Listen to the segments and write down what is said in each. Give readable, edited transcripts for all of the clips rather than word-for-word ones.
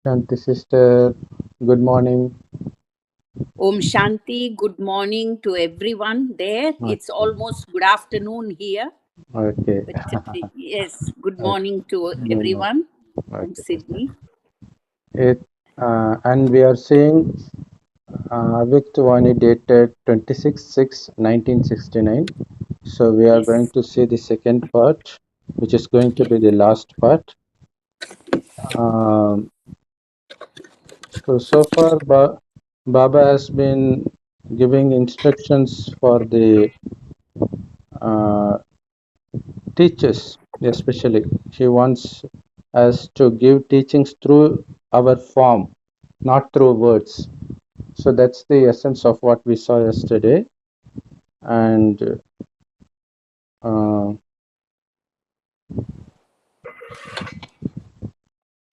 Shanti sister, good morning. Om Shanti, good morning to everyone there. It's Okay. almost good afternoon here. Okay. But yes, good Okay. morning to Good morning. everyone from Okay, sister. Sydney. And we are seeing Avyakt Vani dated 26/6/1969. So we are going Yes, to see the second part, which is going to yes, be the last part. Um, so far, Baba has been giving instructions for the uh, teachers, especially. He wants us to give teachings through our form, not through words. So that's the essence of what we saw yesterday. And uh,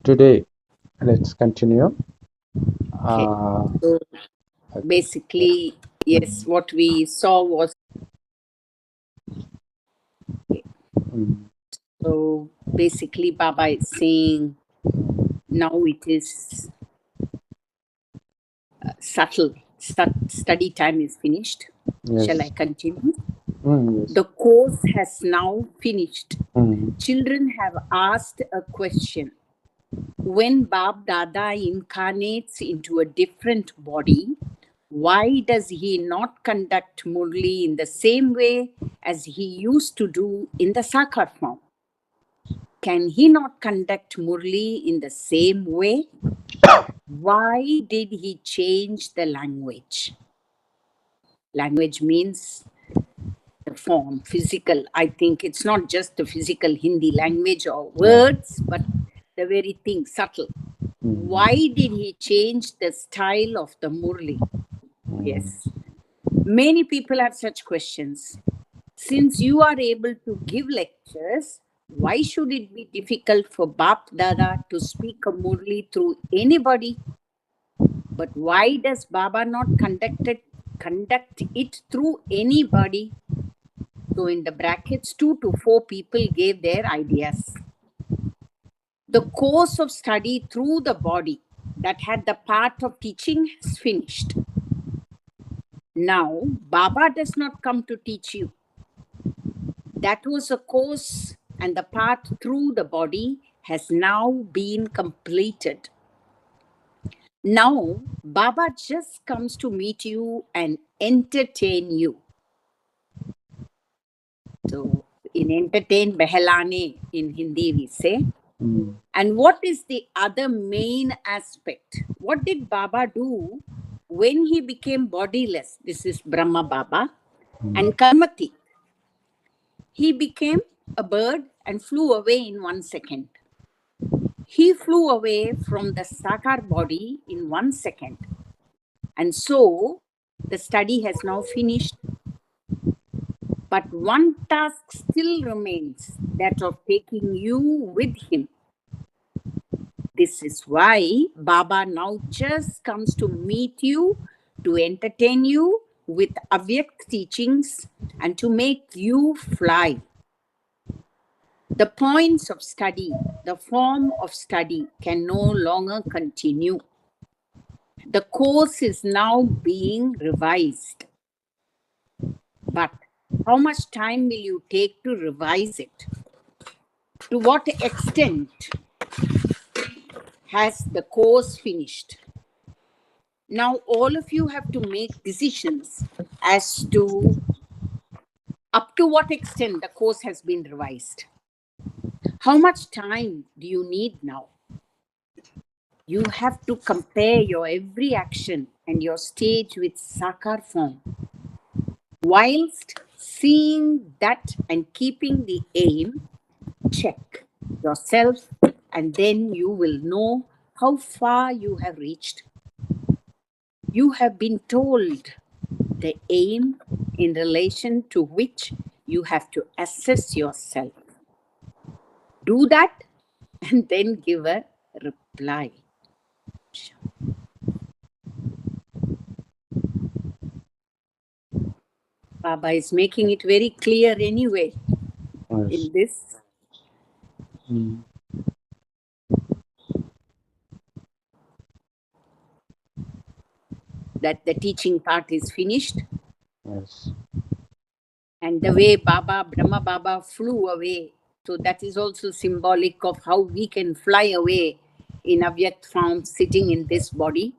today, let's continue. okay. Uh, So basically, yes, what we saw was okay. mm, So basically, Baba is saying now it is subtle. Study time is finished. Shall I yes. continue? Yes. The course has now finished. Mm, Children have asked a question. When Bapdada incarnates into a different body, why does he not conduct Murli in the same way as he used to do in the Sakar form? Can he not conduct Murli in the same way? Why did he change the language? Language means the form, physical. I think it's not just the physical Hindi language or yeah. words, but the very thing, subtle. Mm, Why did he change the style of the Murli? mm, Yes. Many people have such questions. Since you are able to give lectures, why should it be difficult for Bap Dada to speak a Murli through anybody? But why does Baba not conduct it through anybody? So in the brackets, 2 to 4 people gave their ideas. The course of study through the body that had the part of teaching has finished. Now, Baba does not come to teach you. That was a course, and the path through the body has now been completed. Now, Baba just comes to meet you and entertain you. So, in entertain, behelane in Hindi we say. mm, And what is the other main aspect? What did Baba do when he became bodiless? This is Brahma Baba mm, and Karmati. He became a bird and flew away in 1 second. He flew away from the Sakar body in 1 second. And so the study has now finished. But one task still remains, that of taking you with him. This is why Baba now just comes to meet you, to entertain you with Avyakt teachings, and to make you fly. The points of study, the form of study can no longer continue. The course is now being revised. But how much time will you take to revise it? To what extent has the course finished? Now, all of you have to make decisions as to up to what extent the course has been revised. How much time do you need now? You have to compare your every action and your stage with Sakar form. Whilst seeing that and keeping the aim, check yourself, and then you will know how far you have reached. You have been told the aim in relation to which you have to assess yourself. Do that and then give a reply. Baba is making it very clear anyway yes. in this. Mm, that the teaching part is finished. Yes. And the way Brahma Baba flew away. So that is also symbolic of how we can fly away in Avyakt form, sitting in this body.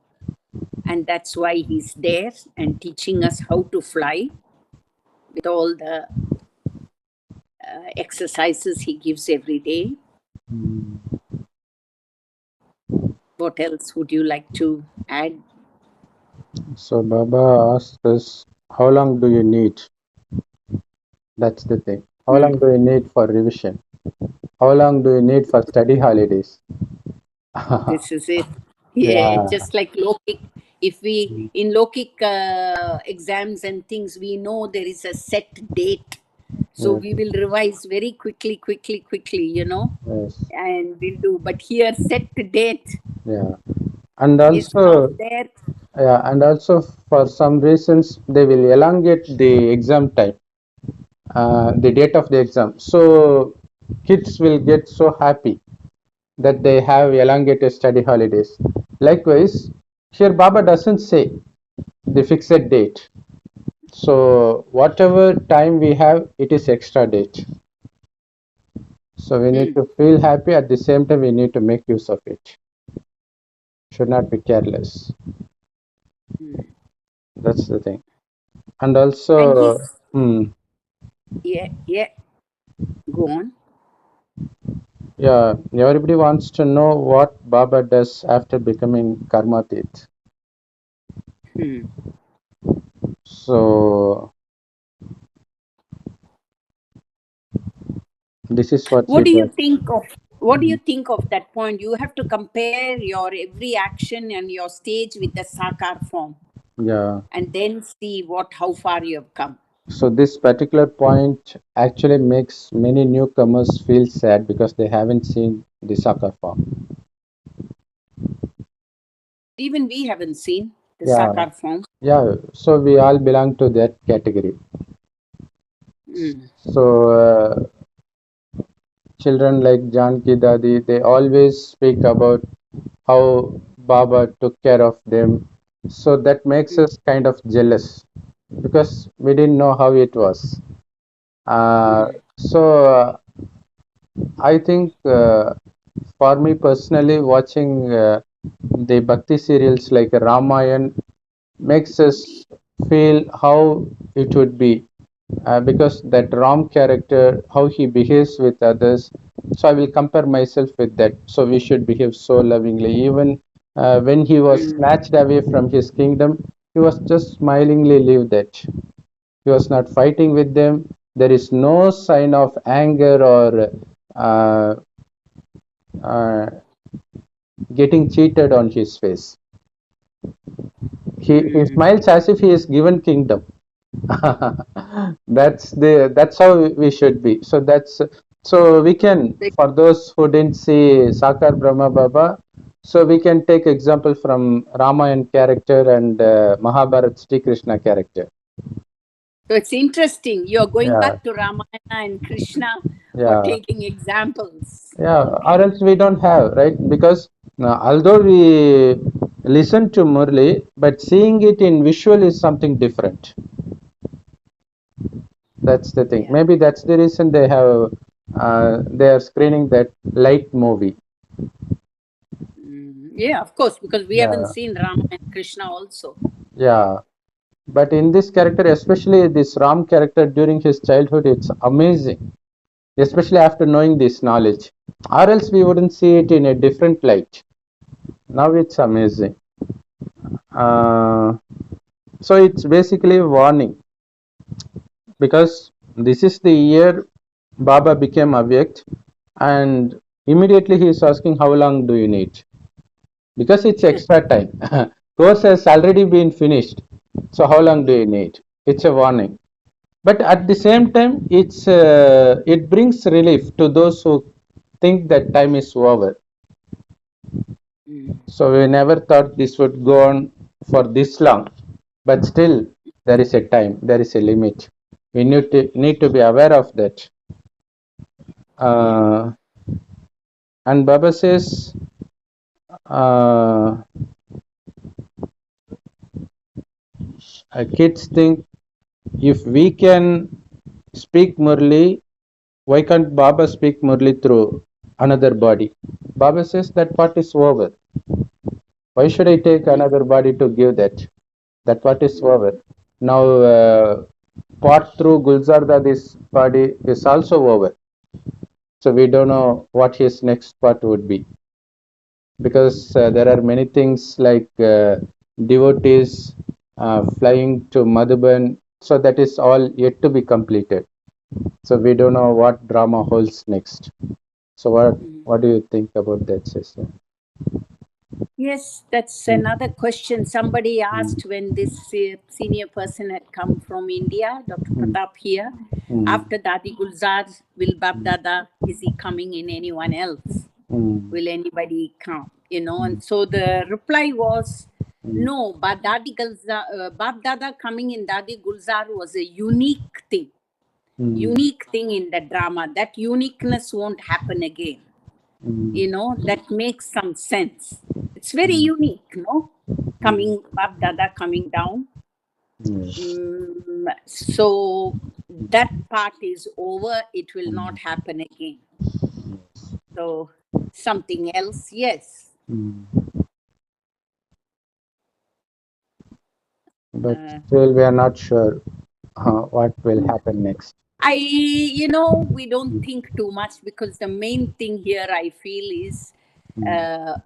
And that's why he's there and teaching us how to fly with all the exercises he gives every day. What else would you like to add? So Baba asked us, how long do you need? That's the thing. How long do you need for revision? How long do you need for study holidays? This is it. Yeah, Yeah. just like Lokik. If we, in Lokik exams and things, we know there is a set date. So Yes. we will revise very quickly, Yes. and we'll do. But here, set date Yeah. And is not also, there. yeah, and also for some reasons they will elongate the exam time, the date of the exam. So kids will get so happy that they have elongated study holidays. Likewise, here Baba doesn't say the fixed date. So whatever time we have, it is extra date. So we need to feel happy, at the same time we need to make use of it. Should not be careless. That's the thing. And And also, he's, yeah, go on. yeah, everybody wants to know what Baba does after becoming Karmatit. So this is what he What do you does. think of? What do you think of that point? You have to compare your every action and your stage with the Sakar form, Yeah. and then see how far you have come. So this particular point actually makes many newcomers feel sad because they haven't seen the Sakar form. Even we haven't seen the Yeah. Sakar form. Yeah. So we all belong to that category. So children like Janki Dadi, they always speak about how Baba took care of them. So that makes us kind of jealous because we didn't know how it was. So I think for me personally, watching the Bhakti serials like Ramayan makes us feel how it would be because that Ram character, how he behaves with others. So I will compare myself with that. So we should behave so lovingly. Even when he was snatched away from his kingdom, he was just smilingly leave that. He was not fighting with them. There is no sign of anger or uh, uh, getting cheated on his face. He smiles as if he is given kingdom. That's how we should be. So that's so we can, for those who didn't see Sakar Brahma Baba, so we can take example from Ramayan character and Mahabharat Sri Krishna character. So it's interesting. You're going Yeah, back to Ramayana and Krishna for yeah, taking examples. yeah. Or Okay. else we don't have, right? Because although we listen to Murli, but seeing it in visual is something different. That's the thing. Yeah. Maybe that's the reason they are screening that light movie. Yeah, of course, because we haven't Yeah, seen Rama and Krishna also. yeah. But in this character, especially this Ram character during his childhood, it's amazing. Especially after knowing this knowledge, or else we wouldn't see it in a different light. Now it's amazing. Uh, so it's basically a warning because this is the year Baba became Avyakt, and immediately he is asking, how long do you need? Because it's extra time. Course has already been finished. So how long do you need? It's a warning. But at the same time, it brings relief to those who think that time is over. So we never thought this would go on for this long. But still, there is a time, there is a limit. We need to be aware of that. Uh, and Baba says, uh, kids think if we can speak Murli, why can't Baba speak Murli through another body? Baba says that part is over. Why should I take another body to give that? That part is over. Now, part through Gulzar Dadi's body is also over. So we don't know what his next part would be, because there are many things like devotees flying to Madhuban. So that is all yet to be completed. So we don't know what drama holds next. So what do you think about that, sister? Yes, that's another question. Somebody asked when this senior person had come from India, Dr. Mm, Pratap here, mm, after Dadi Gulzar, will Bapdada, is he coming in anyone else? mm, Will anybody come? mm, And so the reply was, mm, no, but Bapdada coming in Dadi Gulzar was a mm, unique thing in the drama. That uniqueness won't happen again. mm, That makes some sense. It's very mm, unique, no? mm. Bapdada coming down. Yes. So that part is over. It will Mm, not happen again. So something else, yes. mm. But Uh, still, we are not sure what will happen next. we don't think too much, because the main thing here I feel is, Mm, uh,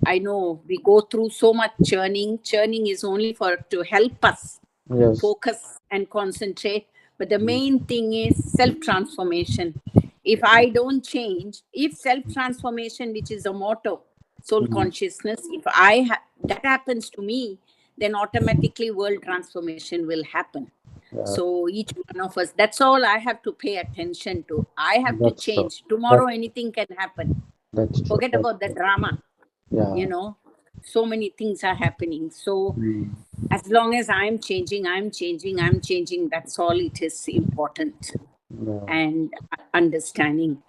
I know we go through so much churning. Churning is only to help us yes. focus and concentrate. But the Mm, main thing is self transformation. If I don't change, if self transformation, which is a motto, soul mm, consciousness, if that happens to me, then automatically world transformation will happen. yeah, So each one of us, that's all I have to pay attention to. I have to that's so. change. Tomorrow, That anything can happen. that's true. Forget That's about the true. drama. Yeah. You know, so many things are happening. So Mm, as long as I'm changing, that's all it is important. yeah. And understanding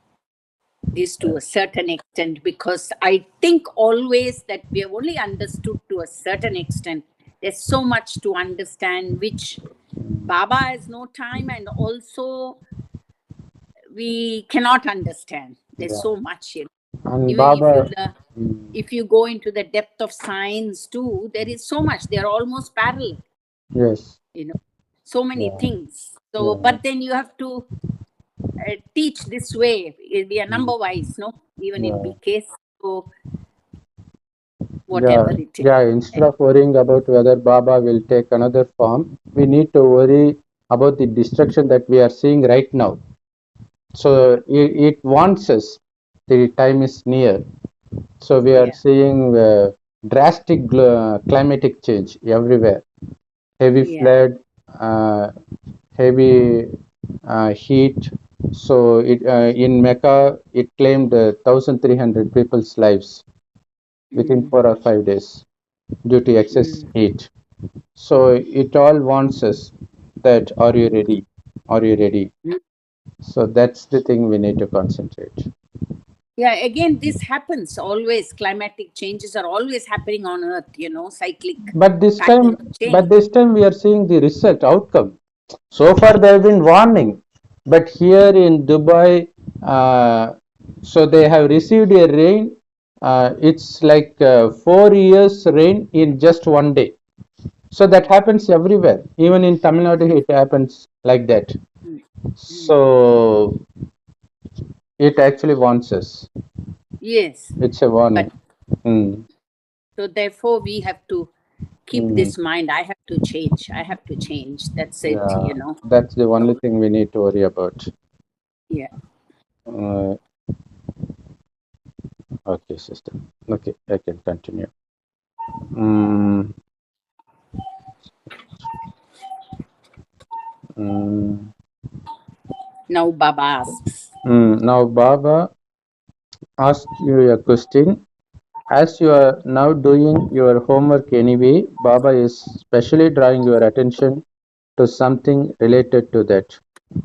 this to a certain extent, because I think always that we have only understood to a certain extent. There's so much to understand, which Baba has no time, and also we cannot understand. There's Yeah. so much. And Even if Baba. Mm, if you go into the depth of science too, there is so much. They're almost parallel. yes. you know so many Yeah. things. So Yeah. but then you have to teach this way. We are Mm, number wise, no, even in yeah. BK. So Yeah, whatever it is. yeah. Instead of worrying about whether Baba will take another form, we need to worry about the destruction that we are seeing right now. So it warns us the time is near. So we are Yeah. seeing drastic climatic change everywhere. Heavy Yeah. flood, heavy heat. So in Mecca, it claimed 1,300 people's lives within Mm, 4 or 5 days due to excess mm, heat. So it all wants us that are you mm, ready? Are you ready? mm. So that's the thing we need to concentrate. Yeah, again, this happens always. Climatic changes are always happening on Earth, cyclic But this pattern time, of change. we are seeing the result outcome. So far, they have been warning, but here in Dubai, so they have received a rain. It's like 4 years rain in just one day. So that happens everywhere. Even in Tamil Nadu, it happens like that. Mm, mm. So it actually warns us. Yes. It's a But warning. Mm, so therefore we have to keep mm, this mind. I have to change. I have to change. That's it. yeah, that's the only So thing we need to worry about. yeah. Uh, okay, sister. Okay, I can continue. Mm, mm, Now Baba asks. Now, Baba asked you a question. As you are now doing your homework anyway, Baba is specially drawing your attention to something related to that.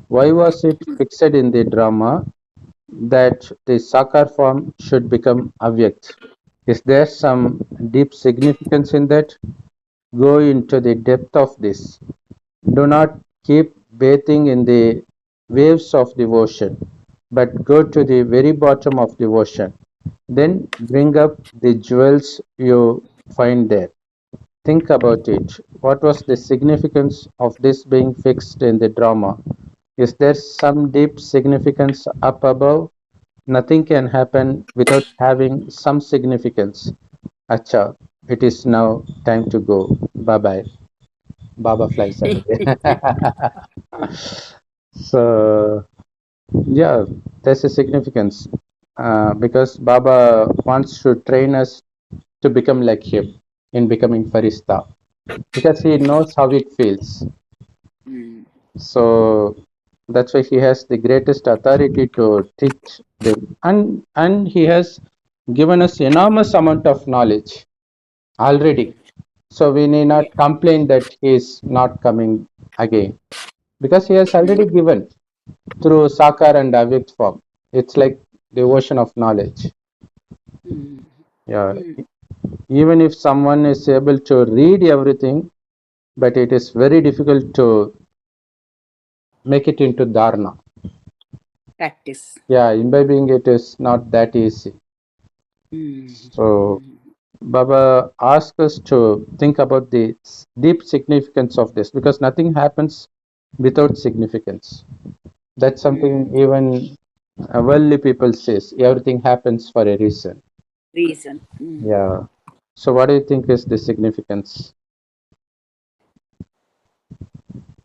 Why was it fixed in the drama that the Sakar form should become Avyakt? Is there some deep significance in that? go into the depth of this. Do not keep bathing in the waves of the ocean, but go to the very bottom of the ocean. Then bring up the jewels you find there. Think about it. What was the significance of this being fixed in the drama? Is there some deep significance up above? Nothing can happen without having some significance. Acha, it is now time to go. Bye bye. Baba flies away. So, yeah, there's a significance because Baba wants to train us to become like him in becoming Farista because he knows how it feels. So that's why he has the greatest authority to teach them, and he has given us enormous amount of knowledge already. So we need Yeah. not complain that he is not coming again because he has already given through Sakar and Avyakt form. It's like the ocean of knowledge. Yeah. Even if someone is able to read everything, but it is very difficult to make it into dharana. Practice. Yeah, imbibing it is not that easy. So Baba asks us to think about the deep significance of this because nothing happens without significance. That's something even worldly people says. Everything happens for a reason. Reason. Yeah. So what do you think is the significance?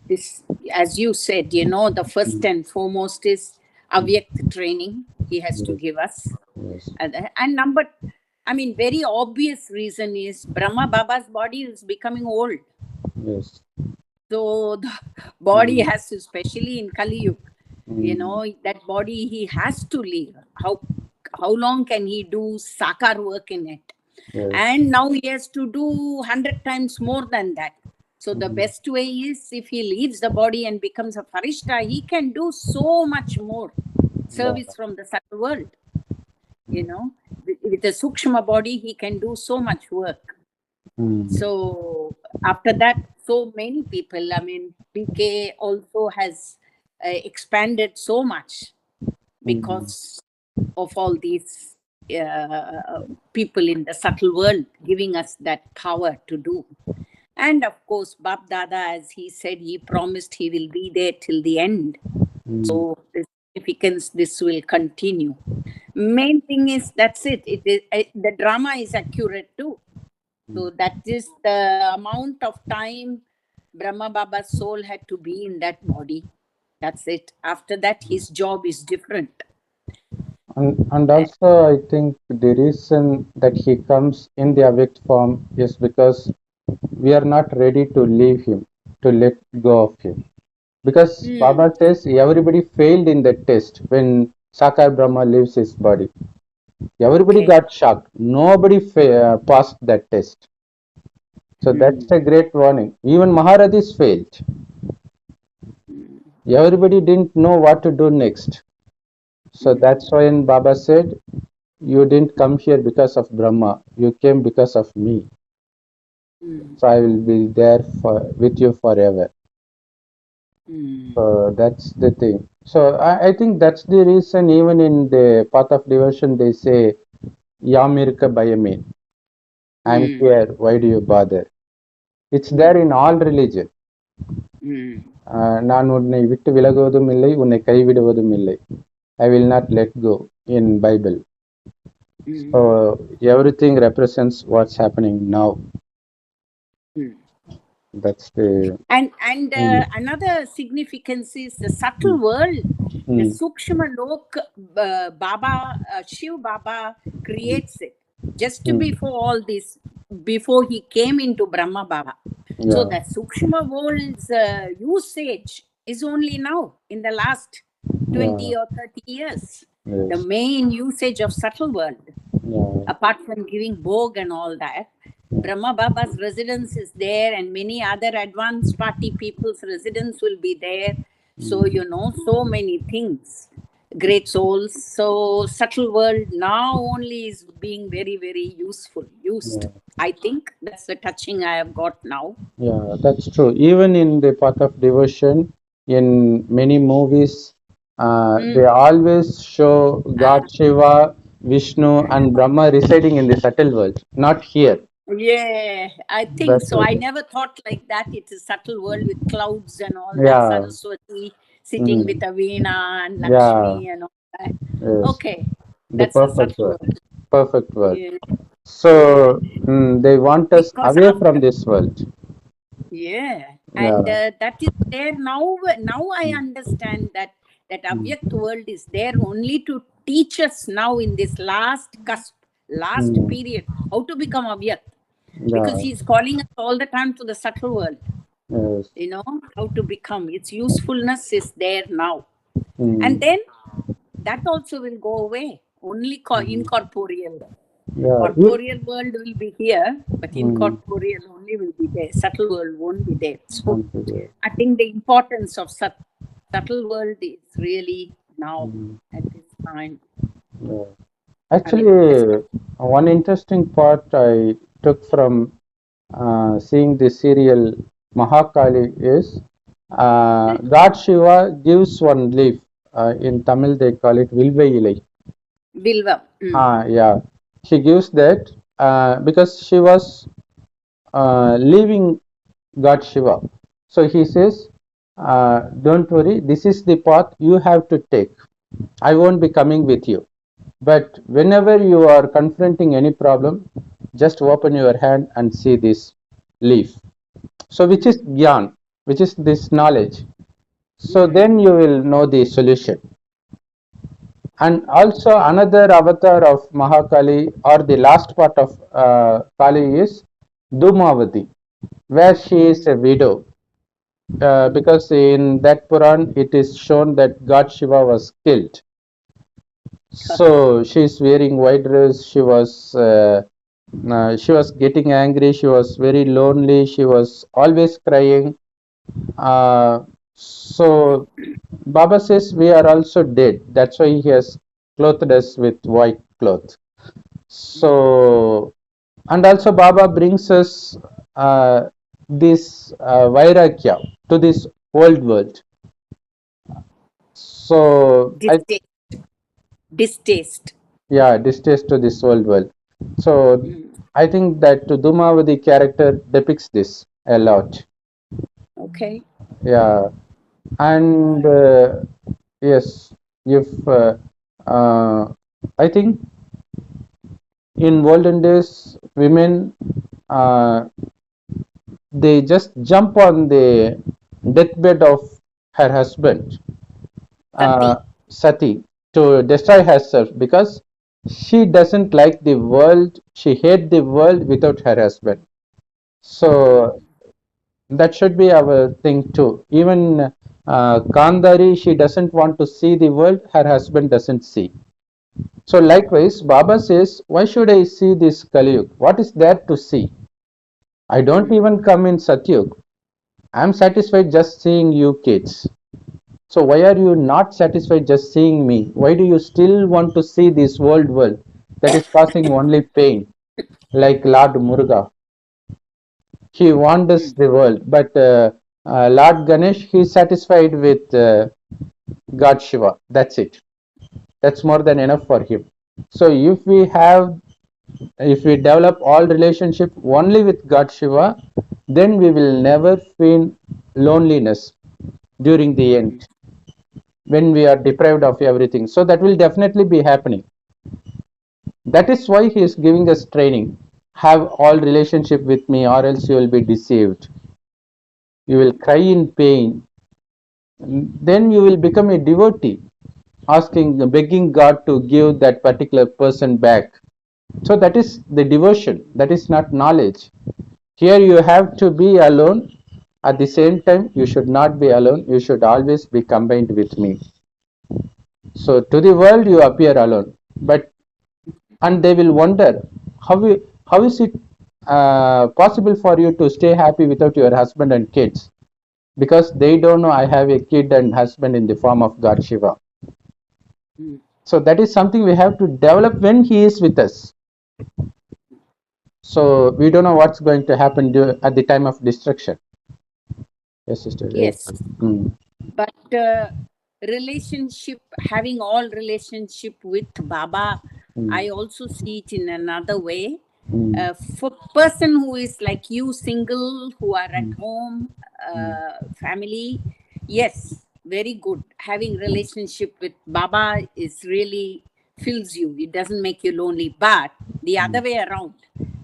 This, as you said, the first and foremost is Avyakt training he has to Yes, give us. yes, And very obvious reason is Brahma Baba's body is becoming old. yes. So the body Mm, has to, especially in Kali Yuga, mm, that body he has to leave. How long can he do sakar work in it? yes. And now he has to do 100 times more than that. So the Mm, best way is if he leaves the body and becomes a farishta, he can do so much more yeah. service from the subtle world. With a sukshma body, he can do so much work. Mm, So after that, so many people, PK also has expanded so much mm, because of all these people in the subtle world giving us that power to do. And of course, Bapdada, as he said, he promised he will be there till the end. mm, So the significance, this will continue. Main thing is that's it. It is the drama is accurate too. So that is the amount of time Brahma Baba's soul had to be in that body. That's it. After that, his job is different. and also I think the reason that he comes in the Avyakt form is because we are not ready to leave him, to let go of him. Because Hmm. Baba says everybody failed in that test when Sakar Brahma leaves his body. Everybody Okay. got shocked. Nobody passed that test. So that's a great warning. Even Maharathis failed. Everybody didn't know what to do next. So that's why Baba said, you didn't come here because of Brahma. You came because of me. So I will be there with you forever. So that's the thing. So I think that's the reason even in the path of devotion they say, Yamirka Bayame. I'm here. Why do you bother? It's there in all religion. நான் உன்னை விட்டு விலகுவதும் இல்லை உன்னை கைவிடுவதும் இல்லை. I will not let go in Bible. So everything represents what's happening now. That's the And mm, another significance is the mm, subtle world. The mm, Sukshma Lok, Baba, Shiv Baba creates it just mm, before all this, before he came into Brahma Baba. So yeah, the Sukshma world's usage is only now in the last yeah, 20 or 30 years. The yes, main usage of subtle world, yeah, apart from giving bhog and all that, Brahma Baba's residence is there, and many other advanced party people's residence will be there. So, mm, so many things. great souls. So subtle world now only is being very, very used. Yeah, I think that's the touching I have got now. yeah, that's true. Even in the path of devotion, in many movies, they Mm. always show Ah, God Shiva, Vishnu, and Brahma residing in the subtle world, not here. yeah, I think That's so. I it. never thought like that. It's a subtle world with clouds and all that. Yeah. Saraswati sitting with Mm. a veena and Yeah. Lakshmi and all that. Yes. Okay, The that's a perfect subtle world. world. Perfect world. Yeah, yeah. So they want us Because away from after, this world. yeah, and Yeah. that is there now. Now I understand that Mm. Avyakt world is there only to teach us now in this last cusp, last Mm. period, how to become Avyakt. Because Yeah. he's calling us all the time to the subtle world. Yes. You know how to become. Its usefulness is there now, and Mm. then that also will go away. Only Mm. incorporeal. Yeah. Corporeal world will be here, but Mm. incorporeal only will be there. Subtle world won't be there. So Won't be there. I think the importance of subtle world is really now Mm. at this time. Yeah. I mean, Actually, one interesting part I took from seeing the serial Mahakali is God Shiva gives one leaf. In Tamil, they call it Vilvai Ilai. Bilva. Yeah, she gives that because she was leaving God Shiva. So he says, don't worry, this is the path you have to take. I won't be coming with you. But whenever you are confronting any problem, just open your hand and see this leaf. So, which is Gyan, which is this knowledge. So, then you will know the solution. And also, another avatar of Mahakali, or the last part of Kali, is Dhumavati, where she is a widow. Because in that Puran, it is shown that God Shiva was killed. So she's wearing white dress. She was getting angry. She was very lonely. She was always crying. So Baba says we are also dead. That's why he has clothed us with white cloth. So and also Baba brings us this Vairagya to this old world. So I Distaste. Distaste. yeah distaste to this old world. So Mm. I think that Dhumavadi character depicts this a lot. Okay. Yeah, and yes, if uh, I think in olden days, women uh, they just jump on the deathbed of her husband, uh, Sati. Sati, to destroy herself because she doesn't like the world. She hates the world without her husband. So that should be our thing too. Even Kandari, she doesn't want to see the world her husband doesn't see. So likewise, Baba says, why should I see this Kaliyug? What is there to see? I don't even come in Satyug. I am satisfied just seeing you kids. So why are you not satisfied just seeing me? Why do you still want to see this world that is causing only pain, like Lord Muruga? He wanders the world, but Lord Ganesh, he is satisfied with God Shiva. That's it. That's more than enough for him. So if we develop all relationship only with God Shiva, then we will never feel loneliness during the end when we are deprived of everything. So that will definitely be happening. That is why he is giving us training. Have all relationship with me, or else you will be deceived. You will cry in pain. Then you will become a devotee, begging God to give that particular person back. So that is the devotion. That is not knowledge. Here you have to be alone. At the same time, you should not be alone. You should always be combined with me. So to the world you appear alone, but and they will wonder how is it possible for you to stay happy without your husband and kids? Because they don't know I have a kid and husband in the form of God Shiva. So that is something we have to develop when he is with us. So we don't know what's going to happen at the time of destruction. Yes, sister. Yes. Mm. But relationship, having all relationship with Baba, I also see it in another way. For person who is like you, single, who are at home, family, yes, very good. Having relationship with Baba is really fills you. It doesn't make you lonely. But the other way around,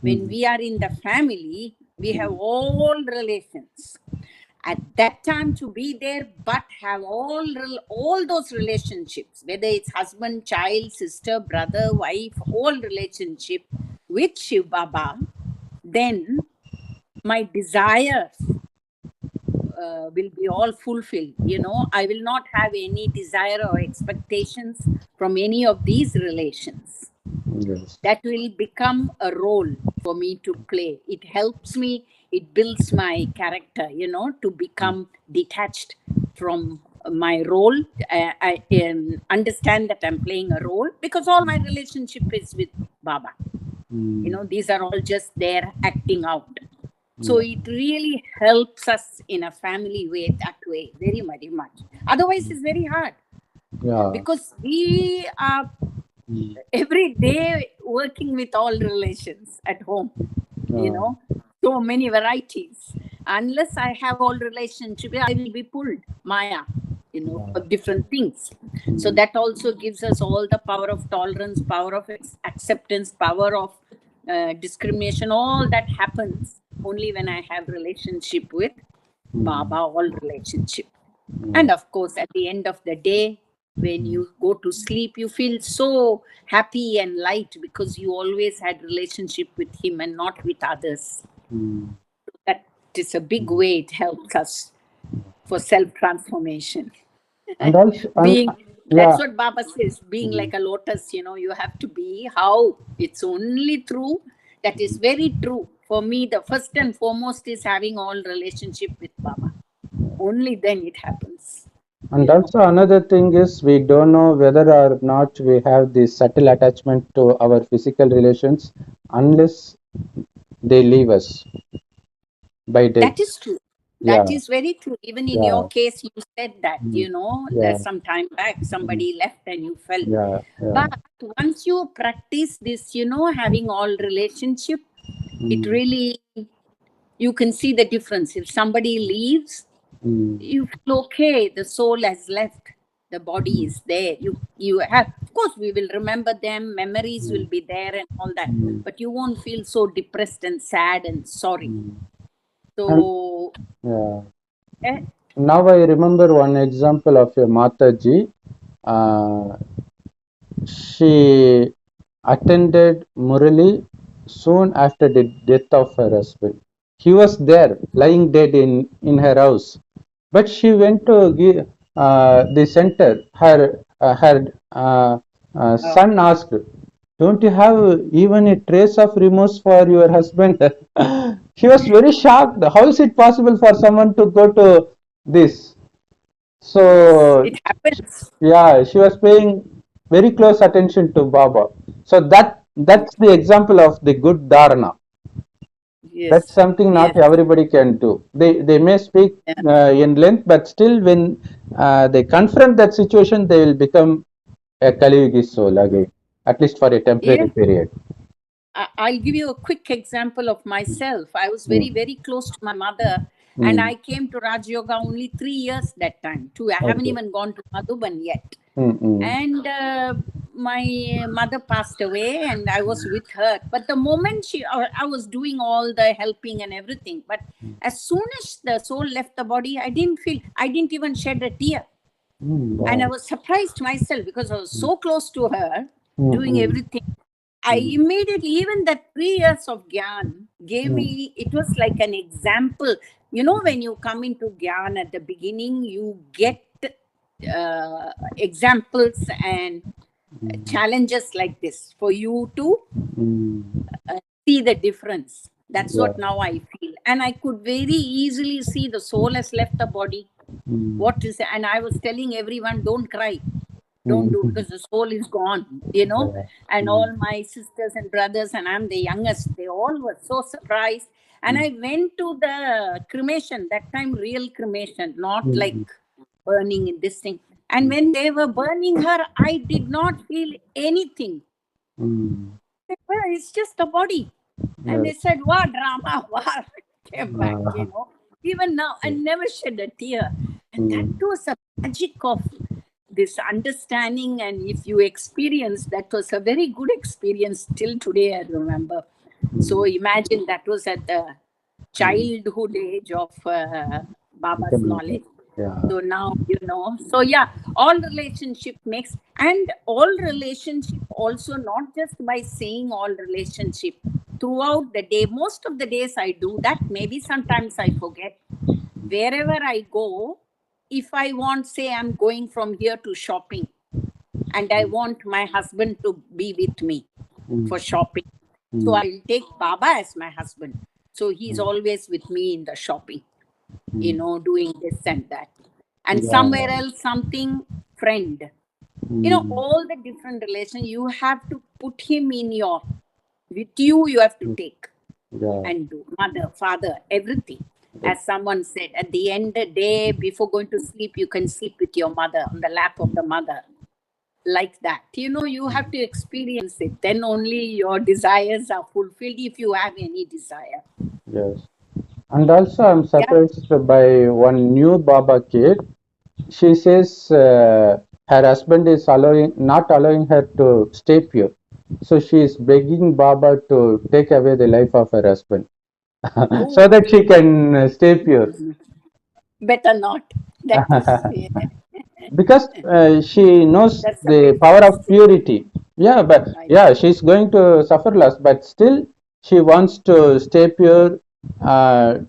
when we are in the family, we have all relations. At that time to be there, but have all those relationships, whether it's husband, child, sister, brother, wife, all relationship with Shiv Baba, then my desires will be all fulfilled. I will not have any desire or expectations from any of these relations. Yes. That will become a role for me to play. It helps me, it builds my character, to become detached from my role. I understand that I'm playing a role because all my relationship is with Baba. These are all just there acting out. So it really helps us in a family way, that way, very, very much. Otherwise, it's very hard because we are every day working with all relations at home, so many varieties. Unless I have all relationship, I will be pulled Maya, for different things. So that also gives us all the power of tolerance, power of acceptance, power of discrimination. All that happens only when I have relationship with Baba, all relationship. And of course, at the end of the day, when you go to sleep, you feel so happy and light because you always had relationship with him and not with others. That is a big way it helps us for self-transformation. And also, That's what Baba says, being like a lotus, you have to be how. It's only true. That is very true. For me, the first and foremost is having all relationship with Baba. Only then it happens. And also another thing is we don't know whether or not we have this subtle attachment to our physical relations unless they leave us by death. That is true. That Yeah, is very true. Even in your yeah, case, you said that, yeah, some time back, somebody left and you felt. yeah, yeah. But once you practice this, having all relationship, it really, you can see the difference. If somebody leaves, you feel okay, the soul has left, the body is there. You have, of course, we will remember them, memories will be there and all that, but you won't feel so depressed and sad and sorry. And So, yeah. Now I remember one example of a Mataji. She attended Murli soon after the death of her husband. He was there, lying dead in her house. But she went to give, the center. Her son asked, "Don't you have even a trace of remorse for your husband?" She was very shocked. How is it possible for someone to go to this? yes, So it happens. yeah, she was paying very close attention to Baba. So that's the example of the good dharana. That's Yes, something not yes, everybody can do. They may speak yeah. in length, but still when they confront that situation, they will become a Kaliyugi soul again, at least for a temporary Yes. period. I'll give you a quick example of myself. I was very, Mm. very close to my mother, and Mm. I came to Raj Yoga only 3 years that time. Too, I haven't Okay. even gone to Madhuban yet. Mm. Mm. And my mother passed away, and I was with her. But the moment I was doing all the helping and everything. But as soon as the soul left the body, I didn't even shed a tear. Mm. And I Wow. was surprised myself because I was so close to her, Mm. doing Mm. everything. I Mm. immediately, even that 3 years of Gyan gave Mm. me, it was like an example. When you come into Gyan at the beginning, you get examples and challenges like this for you to Mm. see the difference. That's Yeah. what now I feel. And I could very easily see the soul has left the body. Mm. What is, and I was telling everyone, don't cry. Don't do, Mm. because the soul is gone, you know. Yeah. And Mm. all my sisters and brothers, and I'm the youngest, they all were so surprised. And Mm. I went to the cremation, that time real cremation, not like Mm. burning in this thing. And Mm. when they were burning her, I did not feel anything. Mm. Well, it's just a body. And they Yes. said, what drama, what? Came back, you Uh, know. Even now, I never shed a tear. And that mm. was a magic of this understanding. And if you experience, that was a very good experience till today, I remember. So Mm. imagine that was at the Mm. childhood age of Baba's Becoming, knowledge. yeah. So now, you know, so yeah, all relationship makes, and all relationship also, not just by saying all relationship throughout the day. Most of the days I do that. Maybe sometimes I forget. Wherever I go, if I want, say, I'm going from here to shopping and I want my husband to be with me Mm. for shopping. So Mm. I'll take Baba as my husband. So he's Mm. always with me in the shopping, you Mm. know, doing this and that. And somewhere Yeah. else, something, friend. You know, Mm. all the different relations, you have to put him in your, with you, you have to Mm. take Yeah. and do. Mother, father, everything. Right. As someone said, at the end of the day, before going to sleep, you can sleep with your mother on the lap of the mother. Like that. You know, you have to experience it. Then only your desires are fulfilled, if you have any desire. Yes. And also, I'm Yeah. surprised by one new Baba kid. She says her husband is not allowing her to stay pure. So she is begging Baba to take away the life of her husband so Oh, that she can stay pure. better not. That is, yeah, Because she knows that's a the bit power of drastic. purity. Yeah, but I yeah, she's going to suffer loss, but still she wants to stay pure, uh,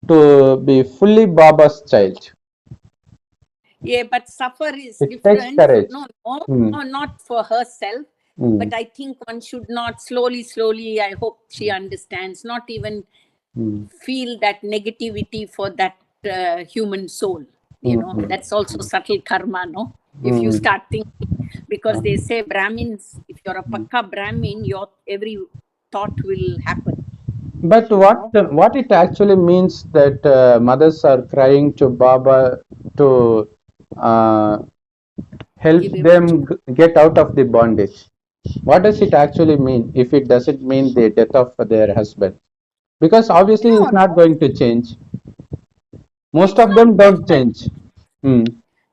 to be fully Baba's child. Yeah, but suffer is It takes different. courage. No, no, Mm. no, not for herself. Mm. But I think one should not, slowly, slowly, I hope she understands, not even Mm. feel that negativity for that human soul. You Mm. know, Mm. that's also subtle karma, no? If you Mm. start thinking, because they Um, say Brahmins, if you're a mm. Pakka Brahmin, your every thought will happen, But you know? what it actually means that mothers are crying to Baba to uh, help Give him a them get out of the bondage. What does it actually mean if it doesn't mean the death of their husband? Because obviously no, he's not no. going to change. Most It's of them not death, don't but change. Hmm.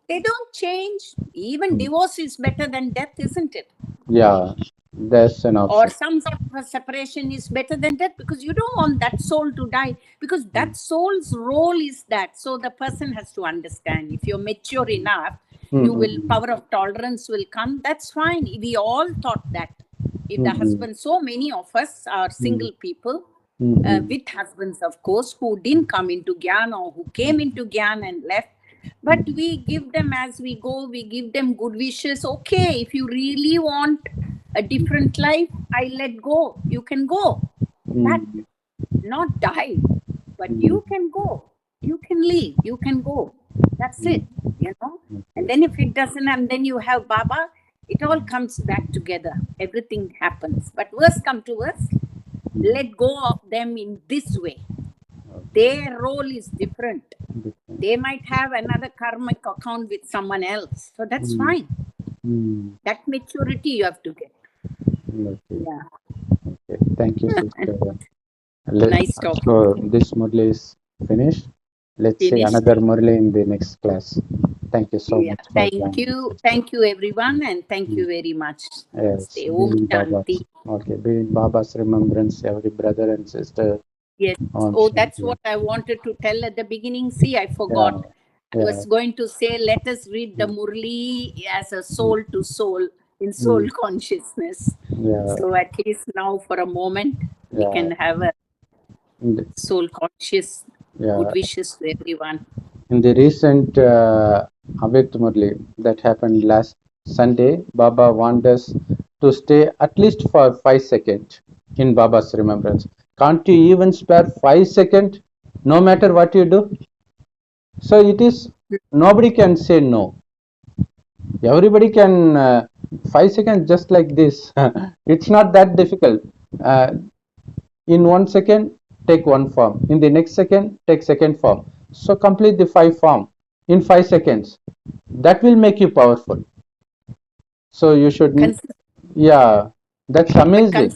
they don't change. Even Hmm. divorce is better than death, isn't it? Yeah, that's an Or option. some sort of a separation is better than death, because you don't want that soul to die, because Hmm. that soul's role is that. So the person has to understand. If you're mature enough, Hmm. you Hmm. will, Hmm. power of tolerance will come. That's fine. We all thought that. If Hmm. the Hmm. husband, so many of us are Hmm. single people, Hmm. Hmm. with husbands, of course, who didn't come into Gyan or who came into Gyan and left. But we give them, as we go, we give them good wishes. Okay, if you really want a different life, I let go. You can go. That, Hmm. not die, but Hmm. you can go. You can leave. You can go. That's Hmm. it, you know. And Okay. then if it doesn't, and then you have Baba, it all comes back together. Everything happens. But worst come to worst, Hmm. let go of them in this way. Okay. Their role is different. Different. They might have another karmic account with someone else. So that's Hmm. fine. Hmm. That maturity you have to get. Okay. Yeah. Okay. Thank you, sister. Let, Nice talking so to you. this Murli is finished. Let's see Finished. another Murli in the next class. Thank you so Yeah. much for Thank joining, you. sister. Thank you, everyone. And thank Mm. you very much. Yes, Namaste. be Om in Shanti. Baba's. Okay, be in Baba's remembrance, every brother and sister. Yes. Om Oh, that's Shanti. what I wanted to tell at the beginning. See, I Yeah, forgot. I yeah. was going to say, let us read the Mm, Murli as a mm, soul to soul, in soul mm. consciousness. Yeah, So at least now, for a moment, we yeah. can have a In the, soul conscious good yeah. wishes to everyone. In the recent Avyakt Murli that happened last Sunday, Baba wanted us to stay at least for 5 seconds in Baba's remembrance. Can't you even spare 5 seconds, no matter what you do? So it is, nobody can say no. Everybody can 5 seconds just like this. It's not that difficult. In 1 second, take one form. In the next second, take second form. So complete the 5 form in 5 seconds. That will make you powerful. So you should, yeah, that's amazing.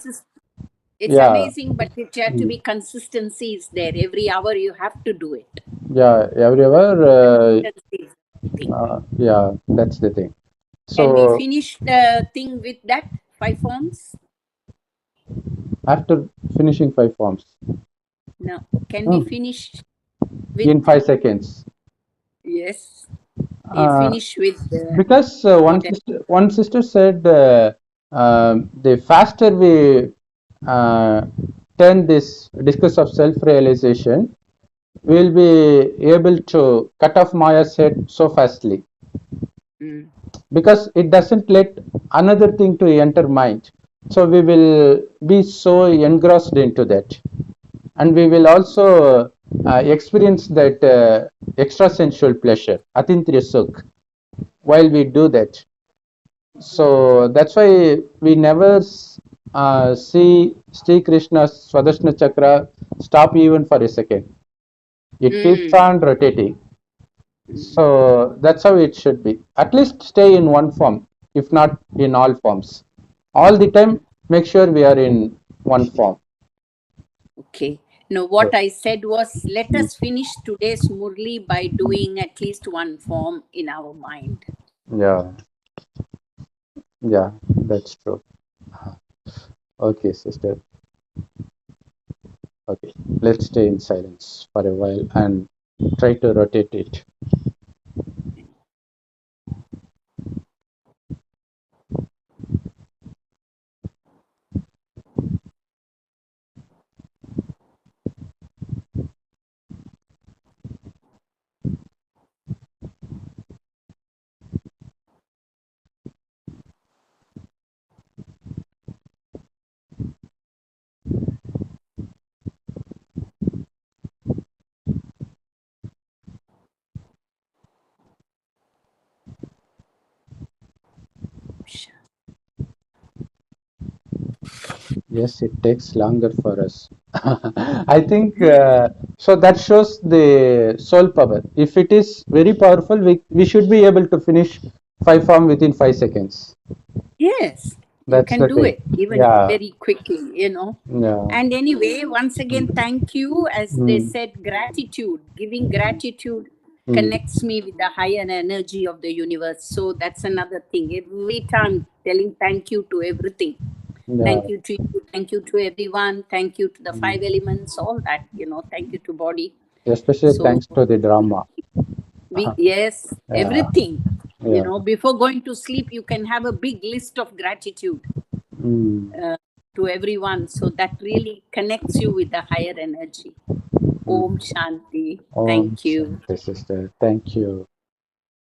It's Yeah, amazing, but it has to be consistency is there. Every hour you have to do it. yeah, everywhere. Consistency is the thing. Yeah, that's the thing. Can we So finish the thing with that 5 forms? after finishing 5 forms, No. Can we finish with? in 5 seconds. Yes. We Uh, finish with because whatever. one sister said the faster we uh, turn this discourse of self-realization, we will be able to cut off Maya's head so fastly, because it doesn't let another thing to enter mind. So we will be so engrossed into that, and we will also experience that extrasensual pleasure, atindriya sukh, while we do that. So that's why we never see Sri Krishna's Swadharshana Chakra stop even for a second. It keeps on rotating. So that's how it should be. At least stay in one form, if not in all forms. All the time, make sure we are in one form. Okay. No, what I said was let us finish today's Murli by doing at least one form in our mind. Yeah, yeah, that's true. Okay, sister. Okay, let's stay in silence for a while and try to rotate it. Yes, it takes longer for us. I think so. That shows the soul power. If it is very powerful, we should be able to finish 5 form within 5 seconds. Yes, you That's can the do thing. it even Yeah, very quickly, yeah. And anyway, once again, thank you. As they Mm, said, gratitude, giving gratitude mm, connects me with the higher energy of the universe. So that's another thing. Every time telling thank you to everything. yeah. Thank you to you. Thank you to everyone. Thank you to the five elements, all that, Thank you to body. Especially So thanks to the drama. yes, Yeah, everything. yeah. Before going to sleep, you can have a big list of gratitude Mm, to everyone. So that really connects you with the higher energy. mm. Om Shanti. Om Thank you. Shanti, sister. Thank you.